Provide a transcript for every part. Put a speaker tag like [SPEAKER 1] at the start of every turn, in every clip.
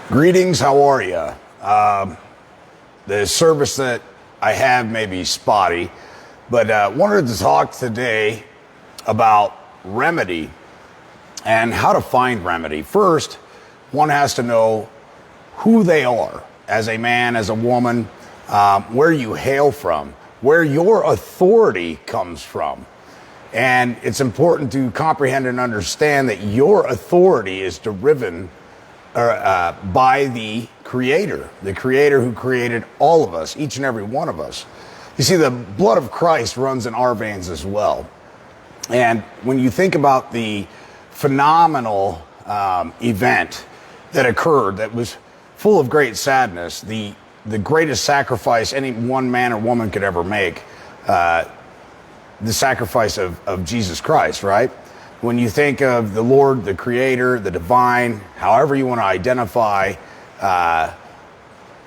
[SPEAKER 1] Greetings, how are you? The service that I have may be spotty, but wanted to talk today about remedy and how to find remedy. First, one has to know who they are as a man, as a woman, where you hail from, where your authority comes from. And it's important to comprehend and understand that your authority is driven by the Creator who created all of us, each and every one of us. You see, the blood of Christ runs in our veins as well. And when you think about the phenomenal event that occurred that was full of great sadness, the greatest sacrifice any one man or woman could ever make, the sacrifice of Jesus Christ, right? When you think of the Lord, the Creator, the divine, however you want to identify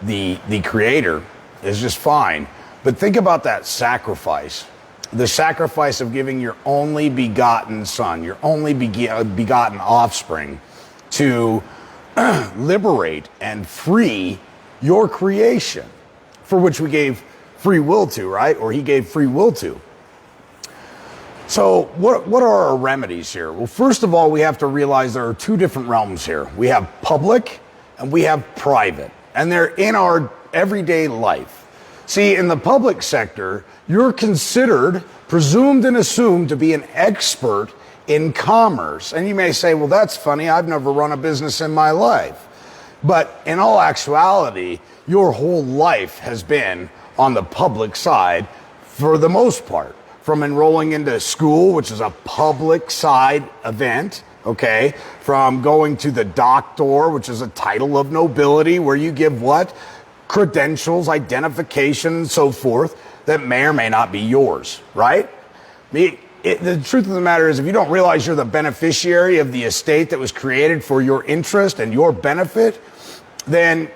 [SPEAKER 1] the Creator is just fine. But think about that sacrifice. The sacrifice of giving your only begotten son, your only begotten offspring to liberate and free your creation, for which we gave free will to, right? Or he gave free will to. So what are our remedies here? Well, first of all, we have to realize there are two different realms here. We have public and we have private, and they're in our everyday life. See, in the public sector, you're considered, presumed and assumed to be an expert in commerce. And you may say, well, that's funny. I've never run a business in my life. But in all actuality, your whole life has been on the public side for the most part. From enrolling into school, which is a public side event, okay? From going to the doctor, which is a title of nobility, where you give what? Credentials, identification, and so forth, that may or may not be yours, right? The truth of the matter is, if you don't realize you're the beneficiary of the estate that was created for your interest and your benefit, then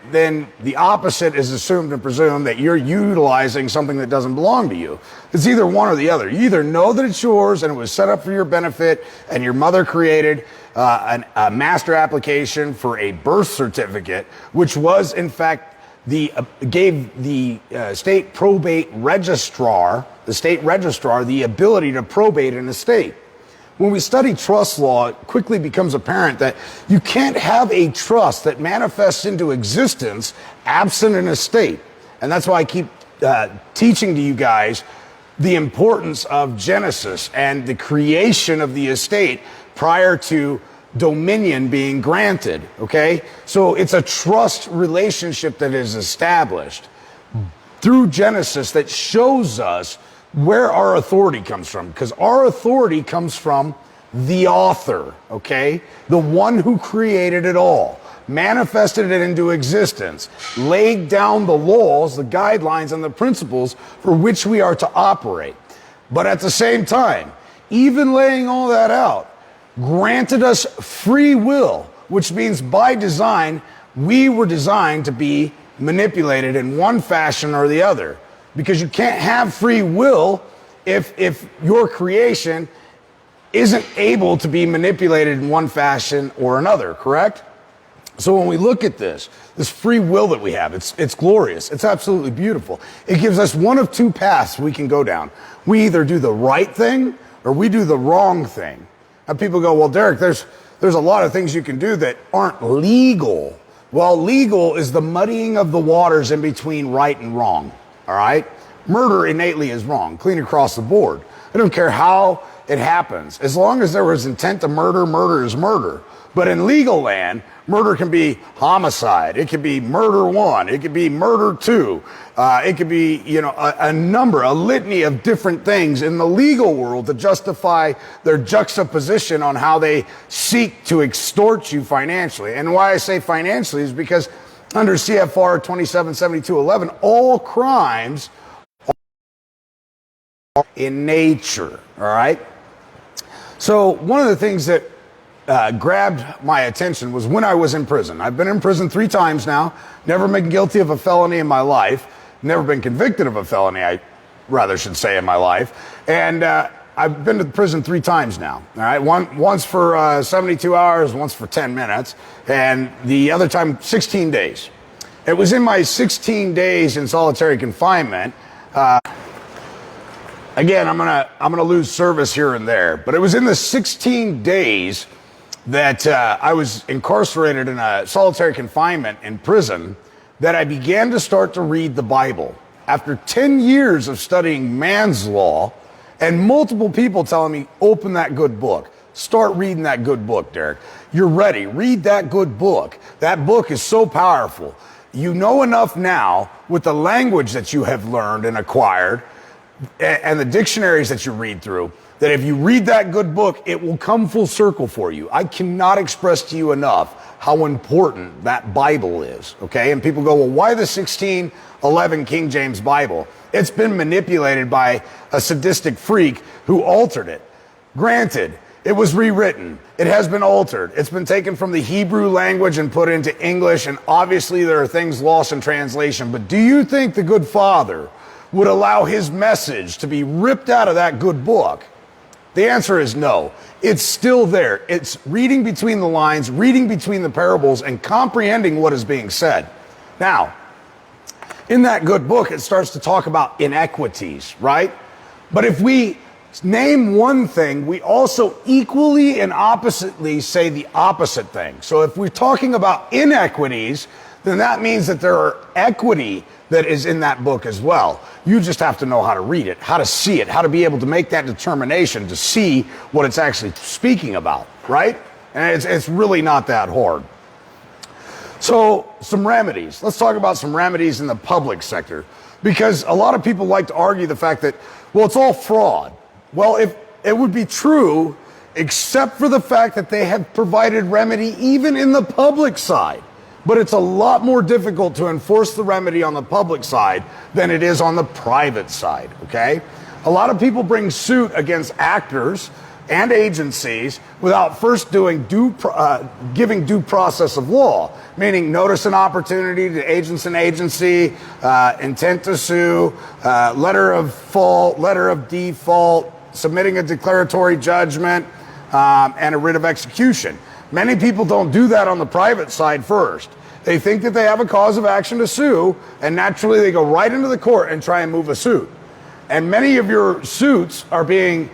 [SPEAKER 1] the opposite is assumed and presumed that you're utilizing something that doesn't belong to you. It's either one or the other. You either know that it's yours and it was set up for your benefit, and your mother created a master application for a birth certificate, which was in fact gave the state probate registrar, the ability to probate an estate. When we study trust law, it quickly becomes apparent that you can't have a trust that manifests into existence absent an estate. And that's why I keep teaching to you guys the importance of Genesis and the creation of the estate prior to dominion being granted, okay? So it's a trust relationship that is established through Genesis that shows us where our authority comes from, because our authority comes from the author, okay? The one who created it all, manifested it into existence, laid down the laws, the guidelines, and the principles for which we are to operate. But at the same time, even laying all that out, granted us free will, which means by design, we were designed to be manipulated in one fashion or the other. Because you can't have free will if your creation isn't able to be manipulated in one fashion or another, correct? So when we look at this free will that we have, it's glorious. It's absolutely beautiful. It gives us one of two paths we can go down. We either do the right thing or we do the wrong thing. And people go, well, Derek, there's a lot of things you can do that aren't legal. Well, legal is the muddying of the waters in between right and wrong. All right? Murder innately is wrong, clean across the board. I don't care how it happens. As long as there was intent to murder, murder is murder. But in legal land, murder can be homicide. It can be murder one. It could be murder two. It could be, a litany of different things in the legal world to justify their juxtaposition on how they seek to extort you financially. And why I say financially is because under CFR 277211, all crimes are in nature, all right? So one of the things that grabbed my attention was when I was in prison. I've been in prison 3 times now, never been guilty of a felony in my life, never been convicted of a felony, I rather should say, in my life. And I've been to the prison 3 times now. All right, once for 72 hours, once for 10 minutes, and the other time 16 days. It was in my 16 days in solitary confinement. Again, I'm gonna lose service here and there, but it was in the 16 days that I was incarcerated in a solitary confinement in prison that I began to start to read the Bible. After 10 years of studying man's law and multiple people telling me, open that good book. Start reading that good book, Derek. You're ready. Read that good book. That book is so powerful. You know enough now with the language that you have learned and acquired and the dictionaries that you read through, that if you read that good book, it will come full circle for you. I cannot express to you enough how important that Bible is, okay? And people go, well, why the 1611 King James Bible? It's been manipulated by a sadistic freak who altered it. Granted, it was rewritten. It has been altered. It's been taken from the Hebrew language and put into English, and obviously there are things lost in translation. But do you think the good Father would allow his message to be ripped out of that good book? The answer is no. It's still there. It's reading between the lines, reading between the parables, and comprehending what is being said. Now, in that good book, it starts to talk about inequities, right? But if we name one thing, we also equally and oppositely say the opposite thing. So if we're talking about inequities, then that means that there are equity that is in that book as well. You just have to know how to read it, how to see it, how to be able to make that determination to see what it's actually speaking about, right? And it's really not that hard. So some remedies. Let's talk about some remedies in the public sector, because a lot of people like to argue the fact that, well, it's all fraud. Well, if it would be true, except for the fact that they have provided remedy even in the public side. But it's a lot more difficult to enforce the remedy on the public side than it is on the private side, okay? A lot of people bring suit against actors and agencies without first giving due process of law, meaning notice and opportunity to agents and agency, intent to sue, letter of fault, letter of default, submitting a declaratory judgment, and a writ of execution. Many people don't do that on the private side first. They think that they have a cause of action to sue, and naturally they go right into the court and try and move a suit. And many of your suits are being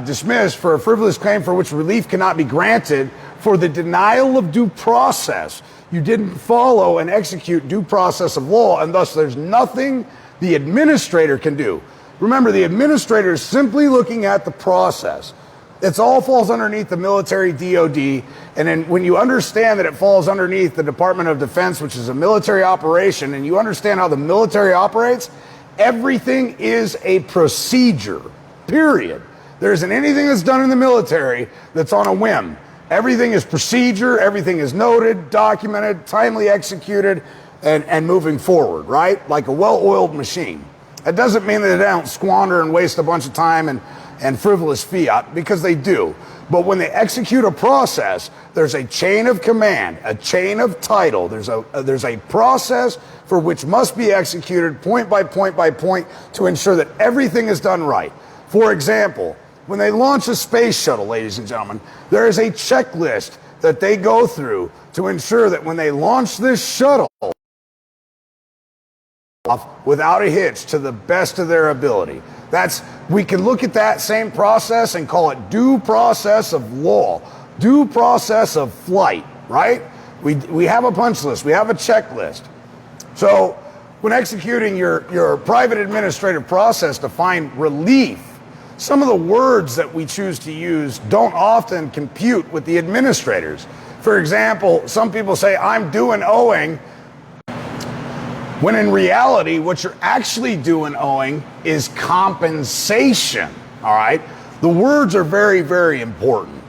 [SPEAKER 1] dismissed for a frivolous claim for which relief cannot be granted for the denial of due process. You didn't follow and execute due process of law, and thus there's nothing the administrator can do. Remember, the administrator is simply looking at the process. It all falls underneath the military DOD, and then when you understand that it falls underneath the Department of Defense, which is a military operation, and you understand how the military operates, everything is a procedure, period. There isn't anything that's done in the military that's on a whim. Everything is procedure, everything is noted, documented, timely executed, and moving forward, right? Like a well-oiled machine. That doesn't mean that they don't squander and waste a bunch of time and frivolous fiat, because they do. But when they execute a process, there's a chain of command, a chain of title. There's a process for which must be executed point by point by point to ensure that everything is done right. For example, when they launch a space shuttle, ladies and gentlemen, there is a checklist that they go through to ensure that when they launch this shuttle without a hitch to the best of their ability. We can look at that same process and call it due process of law, due process of flight, right? We have a punch list, we have a checklist. So when executing your private administrative process to find relief, some of the words that we choose to use don't often compute with the administrators. For example, some people say, I'm due and owing, when in reality, what you're actually due and owing is compensation, all right? The words are very, very important.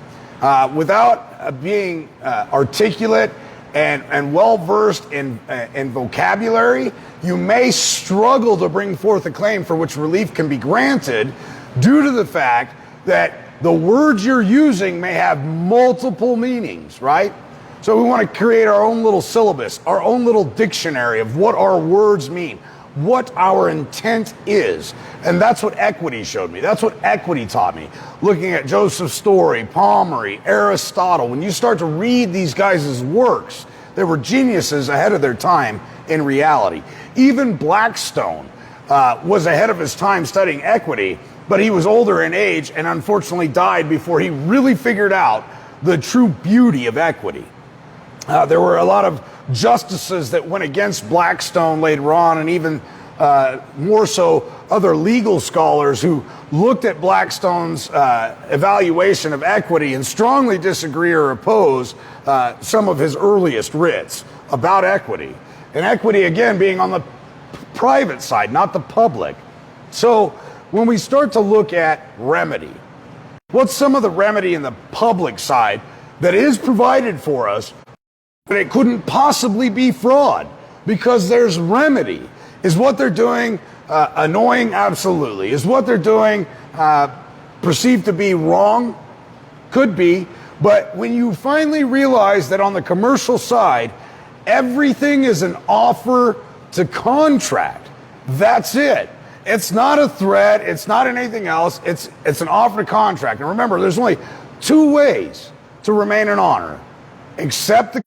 [SPEAKER 1] Without being articulate and well-versed in vocabulary, you may struggle to bring forth a claim for which relief can be granted due to the fact that the words you're using may have multiple meanings, right? So we want to create our own little syllabus, our own little dictionary of what our words mean, what our intent is. And that's what equity showed me. That's what equity taught me. Looking at Joseph Story, Pommery, Aristotle, when you start to read these guys' works, they were geniuses ahead of their time in reality. Even Blackstone was ahead of his time studying equity, but he was older in age and unfortunately died before he really figured out the true beauty of equity. There were a lot of justices that went against Blackstone later on, and even more so other legal scholars who looked at Blackstone's evaluation of equity and strongly disagree or oppose some of his earliest writs about equity. And equity, again, being on the private side, not the public. So when we start to look at remedy, what's some of the remedy in the public side that is provided for us, but it couldn't possibly be fraud? Because there's remedy. Is what they're doing annoying? Absolutely. Is what they're doing perceived to be wrong? Could be. But when you finally realize that on the commercial side, everything is an offer to contract, that's it. It's not a threat. It's not anything else. It's an offer to contract. And remember, there's only two ways to remain in honor. Accept the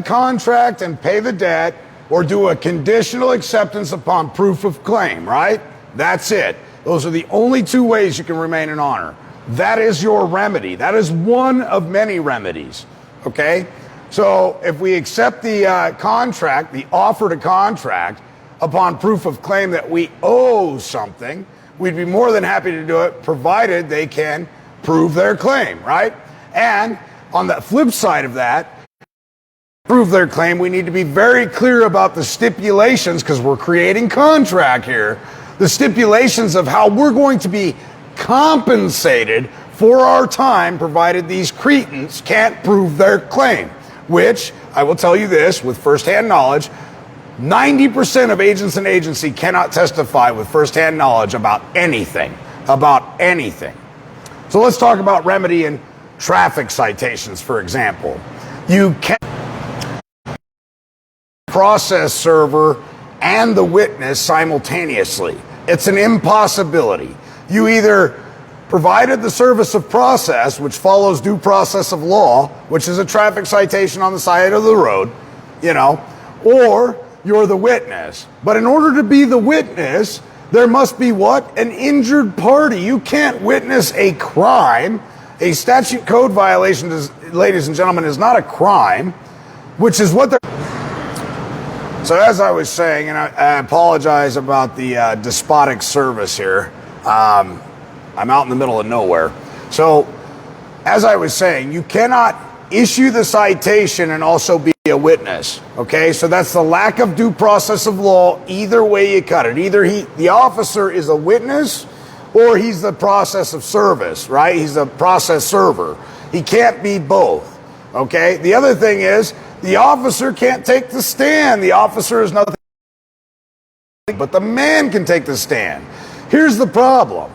[SPEAKER 1] contract and pay the debt, or do a conditional acceptance upon proof of claim, right? That's it. Those are the only two ways you can remain in honor. That is your remedy. That is one of many remedies, okay? So if we accept the contract, the offer to contract, upon proof of claim that we owe something, we'd be more than happy to do it, provided they can prove their claim, right? And on the flip side of that, prove their claim, we need to be very clear about the stipulations, because we're creating contract here, the stipulations of how we're going to be compensated for our time, provided these cretins can't prove their claim, which I will tell you this with firsthand knowledge, 90% of agents and agency cannot testify with firsthand knowledge about anything, So let's talk about remedy in traffic citations, for example. You can process server and the witness simultaneously. It's an impossibility. You either provided the service of process, which follows due process of law, which is a traffic citation on the side of the road, or you're the witness. But in order to be the witness, there must be what? An injured party. You can't witness a crime. A statute code violation, ladies and gentlemen, is not a crime, which is what they're... So as I was saying, and I apologize about the despotic service here. I'm out in the middle of nowhere. So as I was saying, you cannot issue the citation and also be a witness. Okay, so that's the lack of due process of law. Either way you cut it. Either the officer is a witness or he's the process of service, right? He's the process server. He can't be both. Okay, the other thing is, the officer can't take the stand. The officer is nothing, but the man can take the stand. Here's the problem.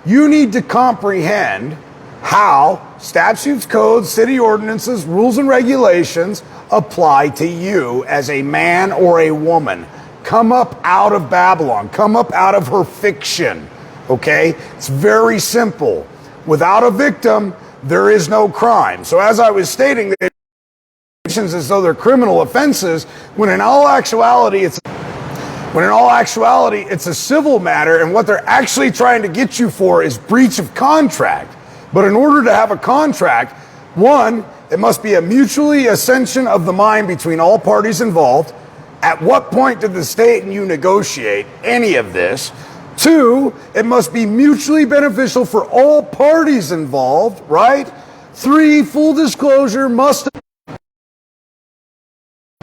[SPEAKER 1] You need to comprehend how statutes, codes, city ordinances, rules, and regulations apply to you as a man or a woman. Come up out of Babylon. Come up out of her fiction. Okay? It's very simple. Without a victim, there is no crime. So as I was stating, as though they're criminal offenses, when in all actuality it's a civil matter, and what they're actually trying to get you for is breach of contract. But in order to have a contract, one, it must be a mutually ascension of the mind between all parties involved. At what point did the state and you negotiate any of this? Two, it must be mutually beneficial for all parties involved, right? Three, full disclosure must...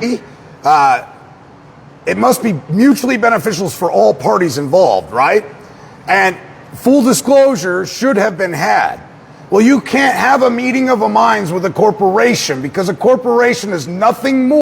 [SPEAKER 1] it must be mutually beneficial for all parties involved, right? And full disclosure should have been had. Well, you can't have a meeting of the minds with a corporation, because a corporation is nothing more